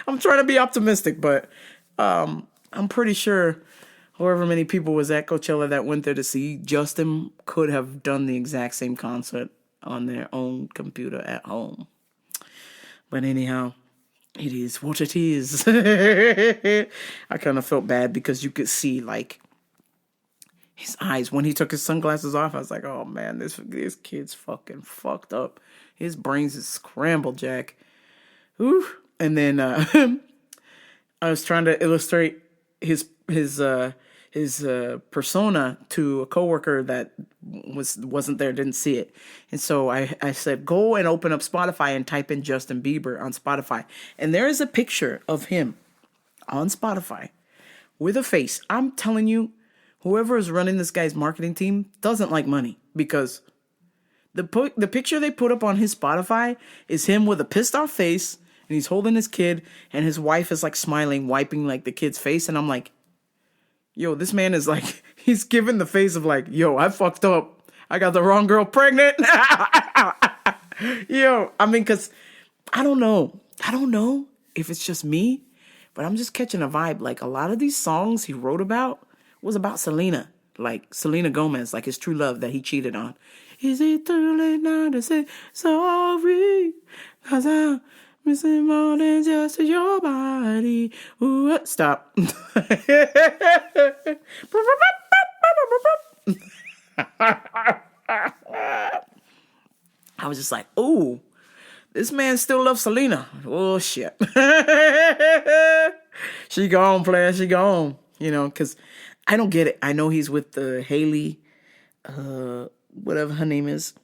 I'm trying to be optimistic, but I'm pretty sure however many people was at Coachella that went there to see Justin could have done the exact same concert on their own computer at home. But anyhow, it is what it is. I kind of felt bad because you could see like his eyes when he took his sunglasses off. I was like, oh man, this kid's fucking fucked up. His brains is scrambled, Jack. Ooh. And then I was trying to illustrate his persona to a coworker that wasn't there, didn't see it. And so I said, go and open up Spotify and type in Justin Bieber on Spotify. And there is a picture of him on Spotify with a face. I'm telling you, whoever is running this guy's marketing team doesn't like money, because the picture they put up on his Spotify is him with a pissed off face, and he's holding his kid, and his wife is like smiling, wiping like the kid's face. And I'm like, yo, this man is like, he's giving the face of like, yo, I fucked up. I got the wrong girl pregnant. Yo, I mean, because I don't know if it's just me, but I'm just catching a vibe. Like, a lot of these songs he wrote about was about Selena, like Selena Gomez, like his true love that he cheated on. Is it too late now to say sorry? 'Cause I'm missing more than just your body. Ooh, stop. I was just like, ooh, this man still loves Selena. Oh, shit. She gone, player. She gone. You know, because I don't get it. I know he's with the Haley whatever her name is.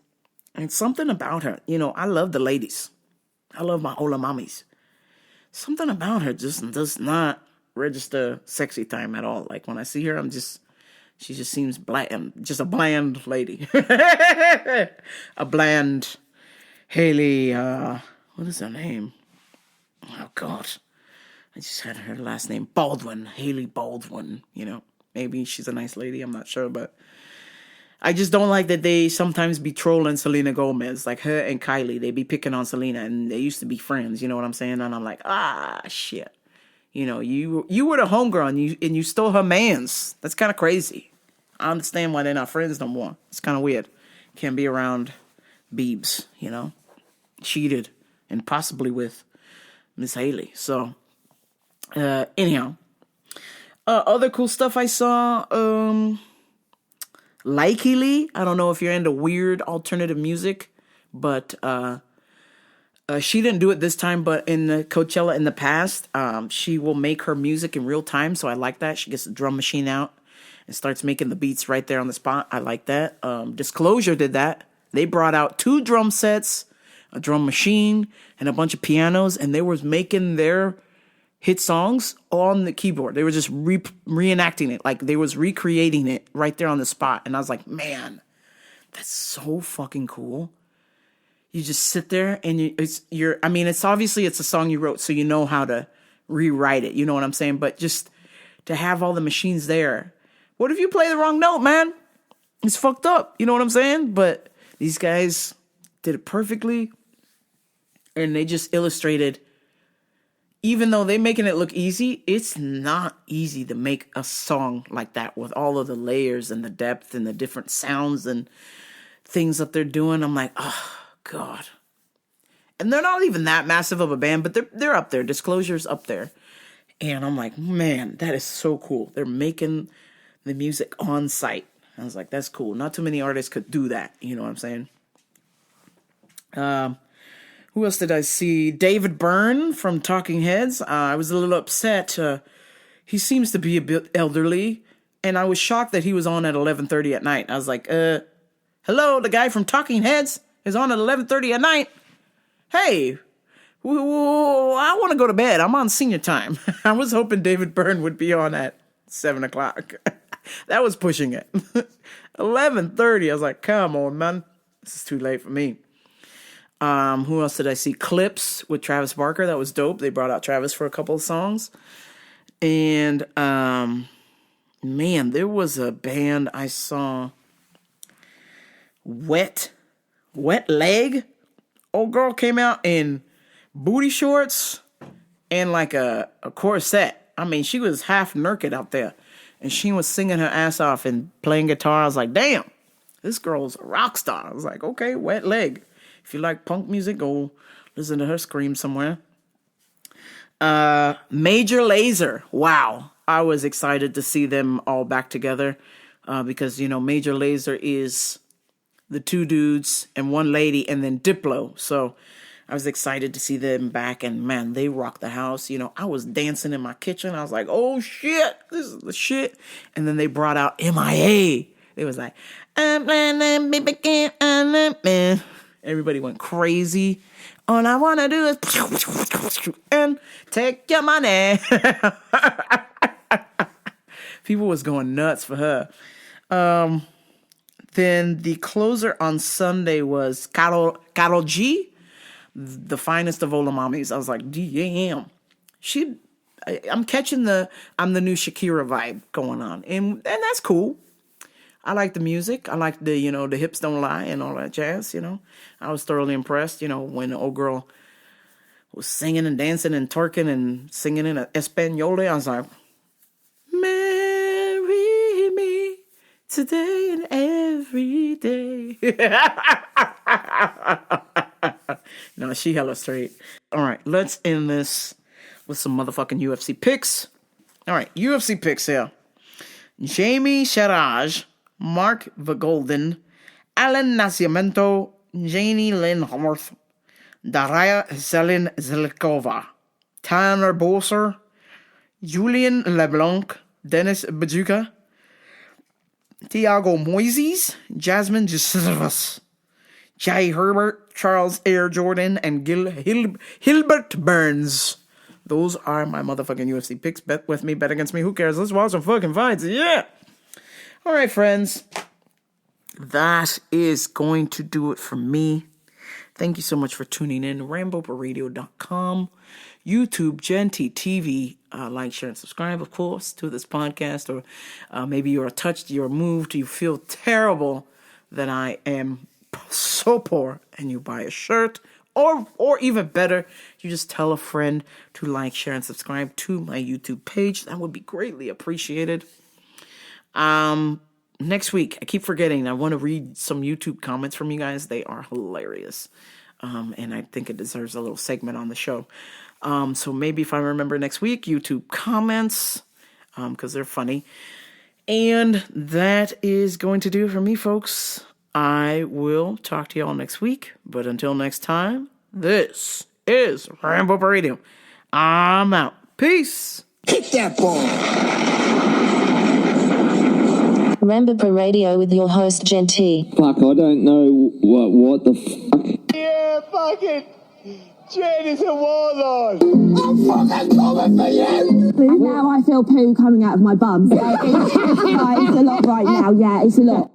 And something about her, I love the ladies. I love my Ola mommies. Something about her just does not register sexy time at all. Like when I see her, she just seems bland, just a bland lady. A bland Haley, what is her name? Oh, God. I just had her last name, Baldwin, Haley Baldwin, Maybe she's a nice lady, I'm not sure, but I just don't like that they sometimes be trolling Selena Gomez. Like her and Kylie, they be picking on Selena, and they used to be friends, you know what I'm saying? And I'm like, shit. You were the homegirl, and you stole her mans. That's kind of crazy. I understand why they're not friends no more. It's kind of weird. Can't be around Biebs, cheated, and possibly with Miss Haley. So, anyhow, other cool stuff I saw, Likely, I don't know if you're into weird alternative music, but she didn't do it this time, but in the Coachella in the past, she will make her music in real time, so I like that. She gets the drum machine out and starts making the beats right there on the spot. I like that. Disclosure did that. They brought out 2 drum sets, a drum machine, and a bunch of pianos, and they were making their hit songs on the keyboard. They were just reenacting it, like they was recreating it right there on the spot. And I was like, man, that's so fucking cool. You just sit there and it's obviously it's a song you wrote, so you know how to rewrite it. You know what I'm saying? But just to have all the machines there. What if you play the wrong note, man? It's fucked up. You know what I'm saying? But these guys did it perfectly. And they just illustrated, even though they're making it look easy, it's not easy to make a song like that with all of the layers and the depth and the different sounds and things that they're doing. I'm like, oh, God. And they're not even that massive of a band, but they're up there. Disclosure's up there. And I'm like, man, that is so cool. They're making the music on site. I was like, that's cool. Not too many artists could do that. You know what I'm saying? Who else did I see? David Byrne from Talking Heads. I was a little upset. He seems to be a bit elderly, and I was shocked that he was on at 11:30 at night. I was like, hello, the guy from Talking Heads is on at 11:30 at night. Hey, I want to go to bed. I'm on senior time. I was hoping David Byrne would be on at 7 o'clock. That was pushing it. 11:30. I was like, come on, man. This is too late for me. Who else did I see? Clips with Travis Barker. That was dope. They brought out Travis for a couple of songs. And, man, there was a band I saw. Wet Leg. Old girl came out in booty shorts and like a corset. I mean, she was half naked out there. And she was singing her ass off and playing guitar. I was like, damn, this girl's a rock star. I was like, okay, Wet Leg. If you like punk music, go listen to her scream somewhere. Major Lazer. Wow. I was excited to see them all back together because, Major Lazer is the 2 dudes and 1 lady and then Diplo. So I was excited to see them back, and, man, they rocked the house. I was dancing in my kitchen. I was like, oh, shit, this is the shit. And then they brought out MIA. They was like, everybody went crazy. All I want to do is and take your money. People was going nuts for her. Then the closer on Sunday was Karol G, the finest of all the mommies. I was like, damn. I'm catching I'm the new Shakira vibe going on. And that's cool. I like the music. I like the hips don't lie and all that jazz, I was thoroughly impressed, when the old girl was singing and dancing and twerking and singing in Espanol. I was like, marry me today and every day. No, she hella straight. All right, let's end this with some motherfucking UFC picks. All right, UFC picks here. Jamie Sharaj, Mark Vigolden, Alan Nascimento, Janie Lynn Homarth, Daria Zelin Zelikova, Tanner Bosser, Julian LeBlanc, Dennis Bajuka, Tiago Moises, Jasmine Gisilvas, Jay Herbert, Charles Air Jordan, and Hilbert Burns. Those are my motherfucking UFC picks. Bet with me, bet against me. Who cares? Let's watch some fucking fights. Yeah. All right, friends. That is going to do it for me. Thank you so much for tuning in. RamboPerRadio.com, YouTube, Genty TV. Like, share, and subscribe, of course, to this podcast. Or maybe you're touched, you're moved, you feel terrible that I am so poor, and you buy a shirt. Or even better, you just tell a friend to like, share, and subscribe to my YouTube page. That would be greatly appreciated. Next week, I keep forgetting, I want to read some YouTube comments from you guys. They are hilarious. And I think it deserves a little segment on the show. So maybe if I remember next week, YouTube comments, because they're funny. And that is going to do it for me, folks. I will talk to y'all next week. But until next time, this is Rambo Radio. I'm out. Peace. Kick that ball. Rambo Radio with your host, Genty. Fuck, I don't know what the fuck. Yeah, fucking Jen is a warlord. I'm fucking coming for you. Now I feel poo coming out of my bum. So it's a lot right now. Yeah, it's a lot.